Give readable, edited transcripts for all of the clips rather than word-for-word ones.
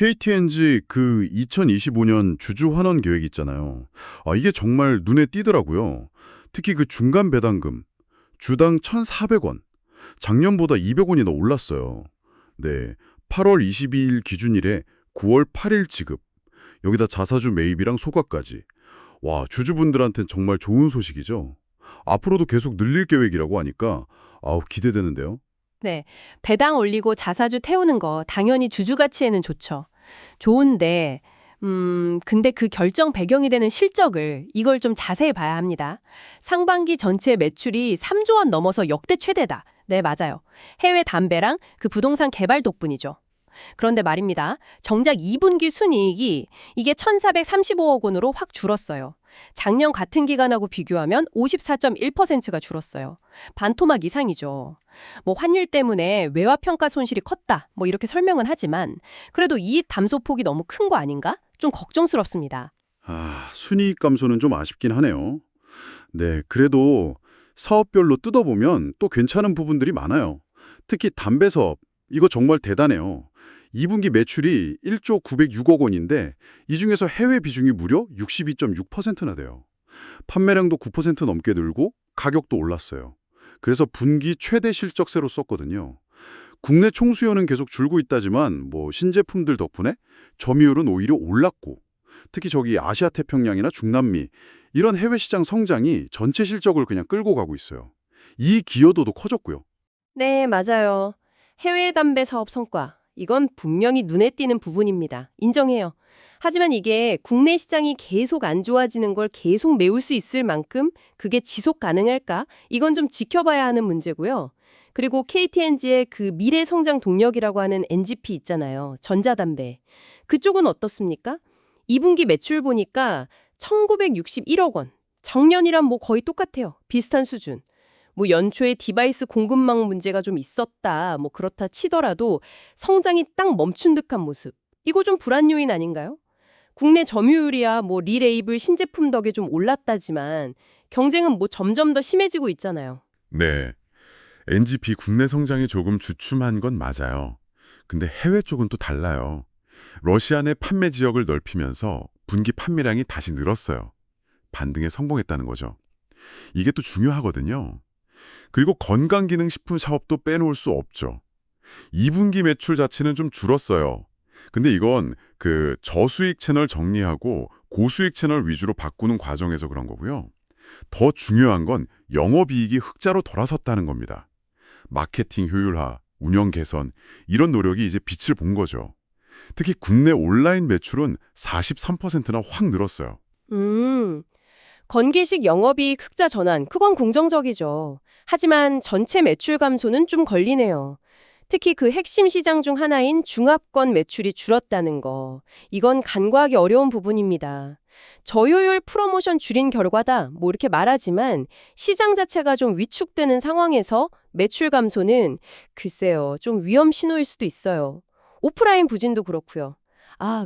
KTNG 그 2025년 주주 환원 계획 있잖아요. 이게 정말 눈에 띄더라고요. 특히 그 중간 배당금, 주당 1,400원, 작년보다 200원이나 올랐어요. 네, 8월 22일 기준일에 9월 8일 지급, 여기다 자사주 매입이랑 소각까지. 와, 주주분들한테는 정말 좋은 소식이죠. 앞으로도 계속 늘릴 계획이라고 하니까 기대되는데요. 네, 배당 올리고 자사주 태우는 거 당연히 주주 가치에는 좋죠. 좋은데, 근데 그 결정 배경이 되는 실적을 이걸 좀 자세히 봐야 합니다. 상반기 전체 매출이 3조 원 넘어서 역대 최대다. 네, 맞아요. 해외 담배랑 그 부동산 개발 덕분이죠. 그런데 말입니다. 정작 2분기 순이익이 이게 1,435억 원으로 확 줄었어요. 작년 같은 기간하고 비교하면 54.1%가 줄었어요. 반토막 이상이죠. 환율 때문에 외화평가 손실이 컸다. 이렇게 설명은 하지만 그래도 이익 감소폭이 너무 큰 거 아닌가? 좀 걱정스럽습니다. 순이익 감소는 좀 아쉽긴 하네요. 네, 그래도 사업별로 뜯어보면 또 괜찮은 부분들이 많아요. 특히 담배 사업, 이거 정말 대단해요. 2분기 매출이 1조 906억 원인데 이 중에서 해외 비중이 무려 62.6%나 돼요. 판매량도 9% 넘게 늘고 가격도 올랐어요. 그래서 분기 최대 실적세로 썼거든요. 국내 총수요는 계속 줄고 있다지만 신제품들 덕분에 점유율은 오히려 올랐고 특히 아시아 태평양이나 중남미 이런 해외 시장 성장이 전체 실적을 그냥 끌고 가고 있어요. 이 기여도도 커졌고요. 네, 맞아요. 해외 담배 사업 성과. 이건 분명히 눈에 띄는 부분입니다. 인정해요. 하지만 이게 국내 시장이 계속 안 좋아지는 걸 계속 메울 수 있을 만큼 그게 지속 가능할까? 이건 좀 지켜봐야 하는 문제고요. 그리고 KTNG의 그 미래 성장 동력이라고 하는 NGP 있잖아요. 전자담배. 그쪽은 어떻습니까? 2분기 매출 보니까 1,961억 원. 작년이랑 거의 똑같아요. 비슷한 수준. 연초에 디바이스 공급망 문제가 좀 있었다. 그렇다 치더라도 성장이 딱 멈춘 듯한 모습. 이거 좀 불안 요인 아닌가요? 국내 점유율이야 리레이블 신제품 덕에 좀 올랐다지만 경쟁은 점점 더 심해지고 있잖아요. 네, NGP 국내 성장이 조금 주춤한 건 맞아요. 근데 해외 쪽은 또 달라요. 러시아 내 판매 지역을 넓히면서 분기 판매량이 다시 늘었어요. 반등에 성공했다는 거죠. 이게 또 중요하거든요. 그리고 건강기능식품 사업도 빼놓을 수 없죠. 2분기 매출 자체는 좀 줄었어요. 근데 이건 그 저수익 채널 정리하고 고수익 채널 위주로 바꾸는 과정에서 그런 거고요. 더 중요한 건 영업이익이 흑자로 돌아섰다는 겁니다. 마케팅 효율화, 운영 개선 이런 노력이 이제 빛을 본 거죠. 특히 국내 온라인 매출은 43%나 확 늘었어요. 건기식 영업이익 흑자 전환, 그건 긍정적이죠. 하지만 전체 매출 감소는 좀 걸리네요. 특히 그 핵심 시장 중 하나인 중압권 매출이 줄었다는 거. 이건 간과하기 어려운 부분입니다. 저효율 프로모션 줄인 결과다. 이렇게 말하지만 시장 자체가 좀 위축되는 상황에서 매출 감소는 글쎄요, 좀 위험 신호일 수도 있어요. 오프라인 부진도 그렇고요.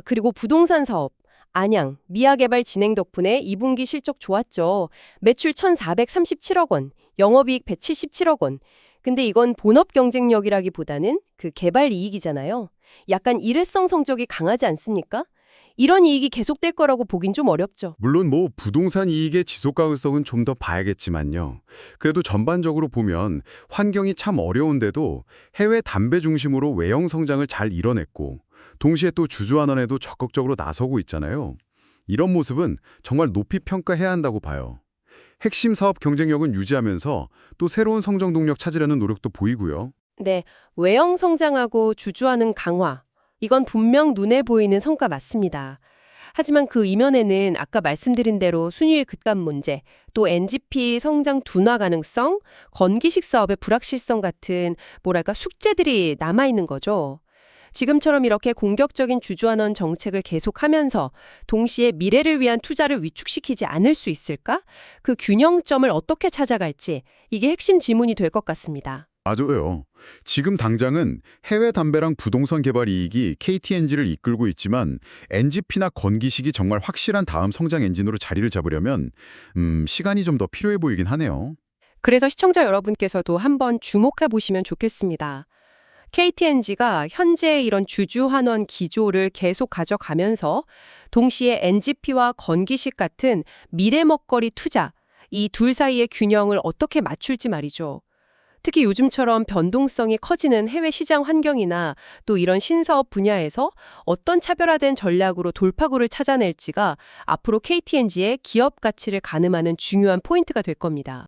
그리고 부동산 사업. 안양, 미아개발 진행 덕분에 2분기 실적 좋았죠. 매출 1,437억 원, 영업이익 177억 원. 근데 이건 본업 경쟁력이라기보다는 그 개발 이익이잖아요. 약간 일회성 성적이 강하지 않습니까? 이런 이익이 계속될 거라고 보긴 좀 어렵죠. 물론 부동산 이익의 지속 가능성은 좀 더 봐야겠지만요. 그래도 전반적으로 보면 환경이 참 어려운데도 해외 담배 중심으로 외형 성장을 잘 이뤄냈고 동시에 또 주주 환원에도 적극적으로 나서고 있잖아요. 이런 모습은 정말 높이 평가해야 한다고 봐요. 핵심 사업 경쟁력은 유지하면서 또 새로운 성장 동력 찾으려는 노력도 보이고요. 네, 외형 성장하고 주주하는 강화. 이건 분명 눈에 보이는 성과 맞습니다. 하지만 그 이면에는 아까 말씀드린 대로 순위의 급감 문제, 또 NGP 성장 둔화 가능성, 건기식 사업의 불확실성 같은 숙제들이 남아있는 거죠. 지금처럼 이렇게 공격적인 주주환원 정책을 계속하면서 동시에 미래를 위한 투자를 위축시키지 않을 수 있을까? 그 균형점을 어떻게 찾아갈지 이게 핵심 지문이 될 것 같습니다. 맞아요. 지금 당장은 해외 담배랑 부동산 개발 이익이 KTNG를 이끌고 있지만 NGP나 건기식이 정말 확실한 다음 성장 엔진으로 자리를 잡으려면 시간이 좀 더 필요해 보이긴 하네요. 그래서 시청자 여러분께서도 한번 주목해 보시면 좋겠습니다. KT-NG가 현재 이런 주주환원 기조를 계속 가져가면서 동시에 NGP와 건기식 같은 미래 먹거리 투자, 이 둘 사이의 균형을 어떻게 맞출지 말이죠. 특히 요즘처럼 변동성이 커지는 해외 시장 환경이나 또 이런 신사업 분야에서 어떤 차별화된 전략으로 돌파구를 찾아낼지가 앞으로 KT-NG의 기업 가치를 가늠하는 중요한 포인트가 될 겁니다.